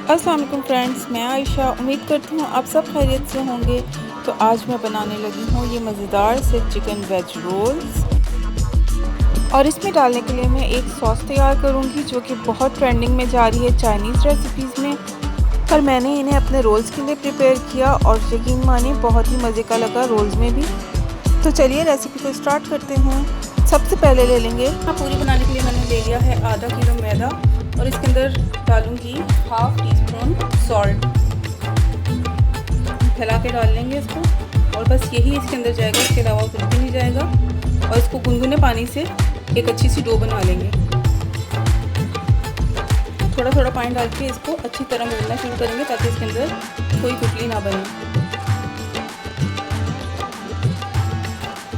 अस्सलाम वालेकुम फ्रेंड्स, मैं आयशा उम्मीद करती हूँ आप सब खैरियत से होंगे। तो आज मैं बनाने लगी हूँ ये मज़ेदार से चिकन वेज रोल्स। और इसमें डालने के लिए मैं एक सॉस तैयार करूँगी जो कि बहुत ट्रेंडिंग में जा रही है चाइनीज़ रेसिपीज़ में। पर मैंने इन्हें अपने रोल्स के लिए प्रिपेयर किया और यकीन मानिए बहुत ही मज़े का लगा रोल्स में भी। तो चलिए रेसिपी को स्टार्ट करते हैं। सबसे पहले ले लेंगे, पूरी बनाने के लिए मैंने ले लिया है आधा किलो मैदा और इसके अंदर डालूंगी हाफ टी स्पून सॉल्ट। फैला के डाल लेंगे इसको और बस यही इसके अंदर जाएगा, इसके अलावा कुछ भी नहीं जाएगा। और इसको गुनगुने पानी से एक अच्छी सी डो बना लेंगे। थोड़ा थोड़ा पानी डाल के इसको अच्छी तरह मिलाना शुरू करेंगे ताकि इसके अंदर कोई गुठली ना बने।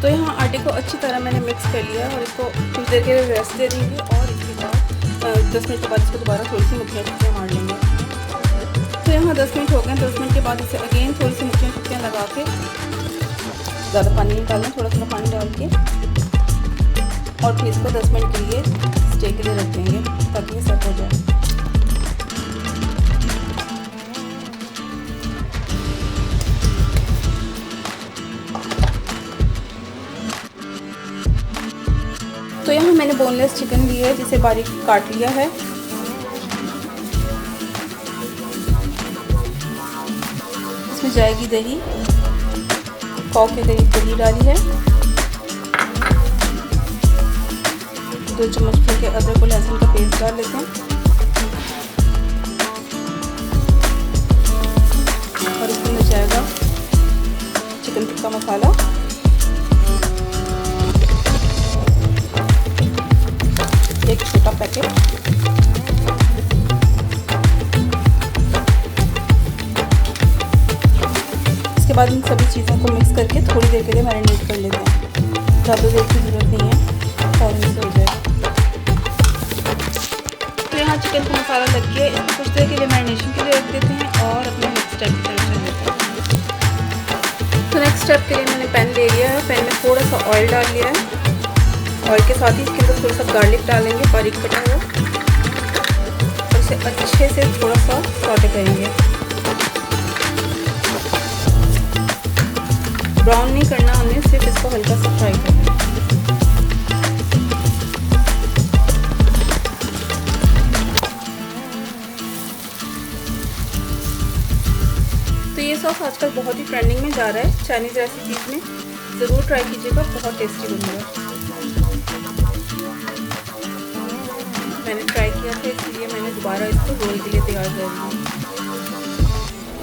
तो यहाँ आटे को अच्छी तरह मैंने मिक्स कर लिया और इसको कुछ देर के लिए रेस्ट दे देंगे और इसके बाद 10 मिनट के बाद इसको दोबारा थोड़ी सी मुठियाँ छुट्टियाँ मार लेंगे। तो यहाँ 10 मिनट हो गए। 10 मिनट के बाद इसे अगेन थोड़ी सी मुठियाँ छुट्टियाँ लगा के, ज़्यादा पानी नहीं डालना, थोड़ा थोड़ा पानी डाल के और फिर इसको 10 मिनट के लिए स्टे के लिए रख देंगे ताकि ये सेट हो जाए। तो यहाँ मैंने बोनलेस चिकन लिया है जिसे बारीक काट लिया है। इसमें जाएगी दही, पाव के करीब दही डाली है। 2 चम्मच भर के अदरक और लहसुन का पेस्ट डाल लेते हैं और इसके अंदर जाएगा चिकन टिक्का मसाला, एक छोटा पैकेट। इसके बाद इन सभी चीज़ों को मिक्स करके थोड़ी देर के लिए मैरिनेट कर लेते हैं। ज़्यादा देर की ज़रूरत नहीं है, फौरन से हो जाएगा। तो यहाँ चिकन का मसाला लग गया, इसको कुछ देर के लिए मैरिनेशन के लिए रख देते हैं और अपने नेक्स्ट स्टेप की तरफ चल लेते हैं। तो नेक्स्ट स्टेप के लिए मैंने पैन ले लिया है। पैन में थोड़ा सा ऑयल डाल लिया है। ऑयल के साथ ही इसके अंदर थोड़ा सा गार्लिक डालेंगे बारीक कटा हुआ और इसे अच्छे से थोड़ा सा सॉटे करेंगे। ब्राउन नहीं करना हमें, सिर्फ इसको हल्का सा फ्राई करना है। तो ये सॉस आजकल बहुत ही ट्रेंडिंग में जा रहा है चाइनीज़ रेसिपीज़ में, ज़रूर ट्राई कीजिएगा, बहुत टेस्टी बनेगा। मैंने ट्राई किया था इसलिए मैंने दोबारा इसको रोल के लिए तैयार कर लिया।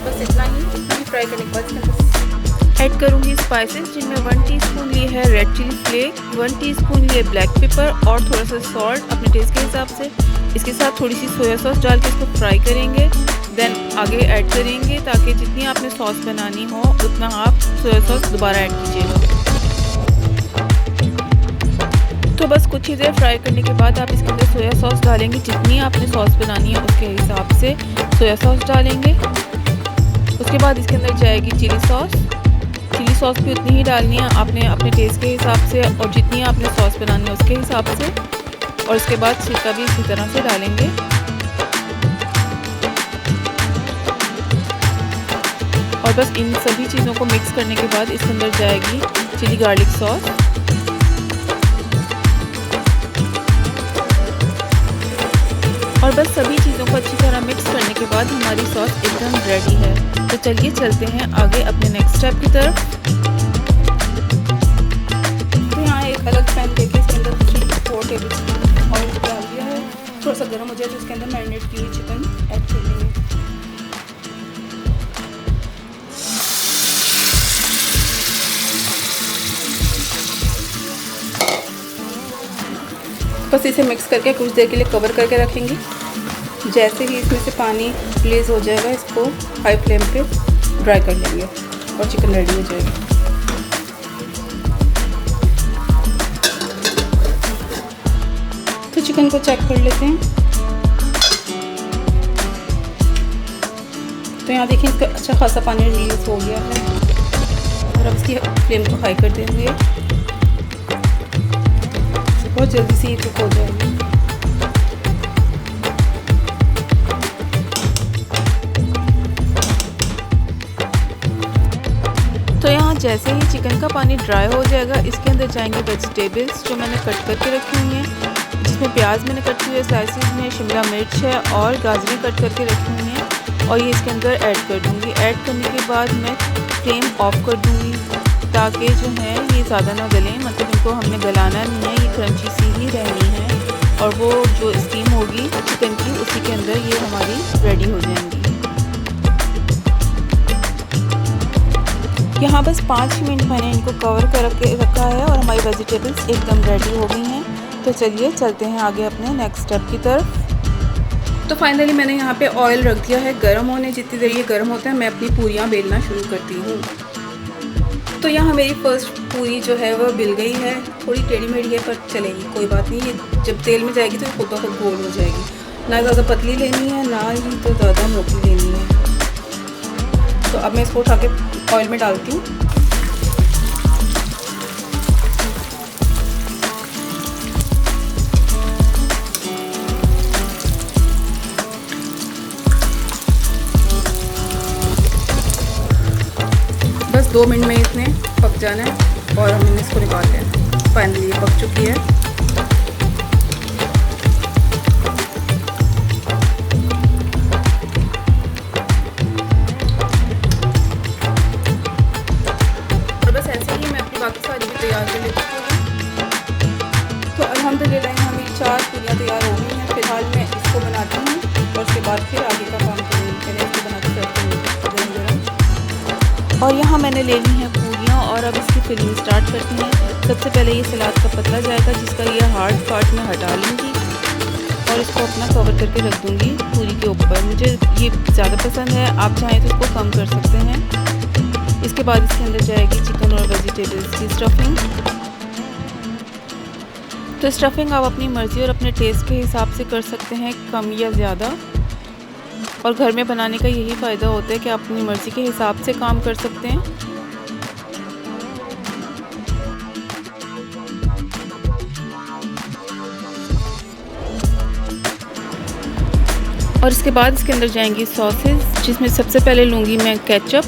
बस इतना ही फ्राई करने के बाद ऐड करूँगी स्पाइसेस, जिनमें 1 टीस्पून लिए है रेड चिली फ्लेक, 1 टीस्पून लिए ब्लैक पेपर और थोड़ा सा सॉल्ट अपने टेस्ट के हिसाब से। इसके साथ थोड़ी सी सोया सॉस डाल के इसको फ्राई करेंगे। देन आगे ऐड करेंगे ताकि जितनी आपने सॉस बनानी हो उतना आप सोया सॉस दोबारा ऐड कीजिएगा। तो बस कुछ ही देर फ्राई करने के बाद आप इसके अंदर सोया सॉस डालेंगे। जितनी आपने सॉस बनानी है उसके हिसाब से सोया सॉस डालेंगे। उसके बाद इसके अंदर जाएगी चिली सॉस। चिली सॉस भी उतनी ही डालनी है आपने अपने टेस्ट के हिसाब से और जितनी आपने सॉस बनानी है उसके हिसाब से। और इसके बाद सिरका भी इसी तरह से डालेंगे। और बस इन सभी चीज़ों को मिक्स करने के बाद इसके अंदर जाएगी चिली गार्लिक सॉस। और बस सभी चीज़ों को अच्छी तरह मिक्स करने के बाद हमारी सॉस एकदम रेडी है। तो चलिए चलते हैं आगे अपने नेक्स्ट स्टेप की तरफ। तो यहाँ एक अलग पैन लेके इसके अंदर 3-4 टेबल स्पून ऑयल डाल दिया है। थोड़ा सा गर्म हो जाए तो इसके अंदर मैरिनेट की हुई चिकन ऐड कर लेंगे। बस इसे मिक्स करके कुछ देर के लिए कवर करके रखेंगे। जैसे ही इसमें से पानी रिलीज़ हो जाएगा इसको हाई फ्लेम पे ड्राई कर लेंगे और चिकन रेडी हो जाएगी। तो चिकन को चेक कर लेते हैं। तो यहाँ देखिए इसका अच्छा खासा पानी रिलीज़ हो गया है और अब इसकी फ्लेम को हाई कर देंगे। बहुत जल्दी से ये कुक हो जाएगी। जैसे ही चिकन का पानी ड्राई हो जाएगा, इसके अंदर जाएंगे वेजिटेबल्स जो मैंने कट करके रखी हुई हैं, जिसमें प्याज मैंने कट किए स्लाइसिस में, शिमला मिर्च है और गाजरें कट करके रखी हुई हैं और ये इसके अंदर ऐड कर दूँगी। ऐड करने के बाद मैं फ्लेम ऑफ कर दूँगी ताकि जो है ये ज़्यादा ना गलें, मतलब इनको हमने गलाना नहीं है, ये क्रंची सी ही रहनी है और वो जो स्टीम होगी चिकन की उसी के अंदर ये हमारी रेडी हो जाएंगी। यहाँ बस 5 मिनट मैंने इनको कवर करके रखा है और हमारी वेजिटेबल्स एकदम रेडी हो गई हैं। तो चलिए चलते हैं आगे अपने नेक्स्ट स्टेप की तरफ। तो फाइनली मैंने यहाँ पे ऑयल रख दिया है गर्म होने। जितनी देर ये गर्म होता है मैं अपनी पूरियाँ बेलना शुरू करती हूँ। तो यहाँ मेरी फर्स्ट पूरी जो है वह बिल गई है, थोड़ी टेढ़ी मेढ़ी है पर चलेगी, कोई बात नहीं। ये जब तेल में जाएगी तो खुद ब खुद गोल हो जाएगी। ना ज़्यादा पतली लेनी है ना ही तो ज़्यादा मोटी लेनी है। तो अब मैं इसको उठा के ऑयल में डालती हूँ। बस 2 मिनट में इसने पक जाना है और हमने इसको निकाल लिया। फाइनली ये पक चुकी है। और बस ऐसे ही मैं अपनी बाकी सारी भी तैयार कर लेती हूँ। तो अल्हम्दुलिल्लाह यहाँ मेरी 4 पूरियाँ तैयार हो गई हैं। फिलहाल मैं इसको बनाती हूँ और उसके बाद फिर आगे का काम करूँगी। पहले इसको बनाते और यहाँ मैंने ले ली हैं पूरियाँ और अब इसकी फिलिंग स्टार्ट करती हैं। सबसे पहले ये सलाद का पतला जाएगा जिसका ये हार्ड पार्ट में हटा लूँगी और इसको अपना कवर करके रख दूँगी पूरी के ऊपर। मुझे ये ज़्यादा पसंद है, आप चाहें तो इसको कम कर सकते हैं। इसके बाद इसके अंदर जाएगी चिकन और वेजिटेबल्स की स्टफिंग। तो स्टफिंग आप अपनी मर्ज़ी और अपने टेस्ट के हिसाब से कर सकते हैं, कम या ज़्यादा। और घर में बनाने का यही फ़ायदा होता है कि आप अपनी मर्ज़ी के हिसाब से काम कर सकते हैं। और इसके बाद इसके अंदर जाएंगी सॉसेस, जिसमें सबसे पहले लूँगी मैं केचप।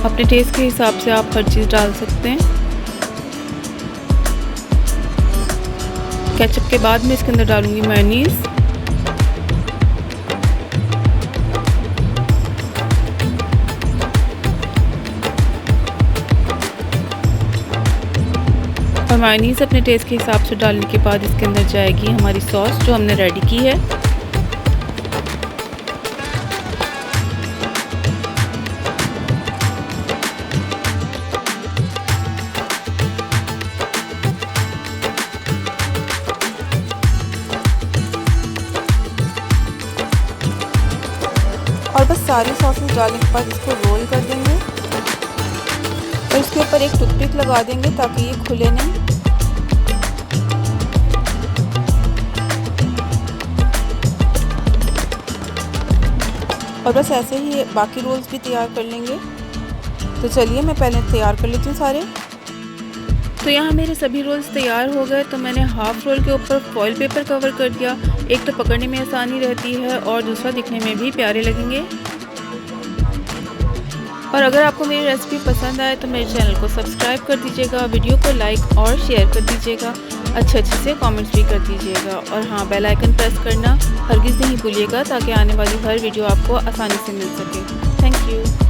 अपने टेस्ट के हिसाब से आप हर चीज़ डाल सकते हैं। केचप के बाद मैं इसके अंदर डालूंगी मेयोनीज़। और मेयोनीज़ अपने टेस्ट के हिसाब से डालने के बाद इसके अंदर जाएगी हमारी सॉस जो हमने रेडी की है। और बस सारी सॉसेस डालने के बाद इसको रोल कर देंगे और इसके ऊपर एक टूथपिक लगा देंगे ताकि ये खुले नहीं। और बस ऐसे ही बाकी रोल्स भी तैयार कर लेंगे। तो चलिए मैं पहले तैयार कर लेती हूँ सारे। तो यहाँ मेरे सभी रोल्स तैयार हो गए। तो मैंने हाफ़ रोल के ऊपर फॉइल पेपर कवर कर दिया। एक तो पकड़ने में आसानी रहती है और दूसरा दिखने में भी प्यारे लगेंगे। और अगर आपको मेरी रेसिपी पसंद आए तो मेरे चैनल को सब्सक्राइब कर दीजिएगा, वीडियो को लाइक और शेयर कर दीजिएगा, अच्छे से कमेंट्स भी कर दीजिएगा। और हाँ, बेल आइकन प्रेस करना हरगिज़ नहीं भूलिएगा ताकि आने वाली हर वीडियो आपको आसानी से मिल सके। Thank you.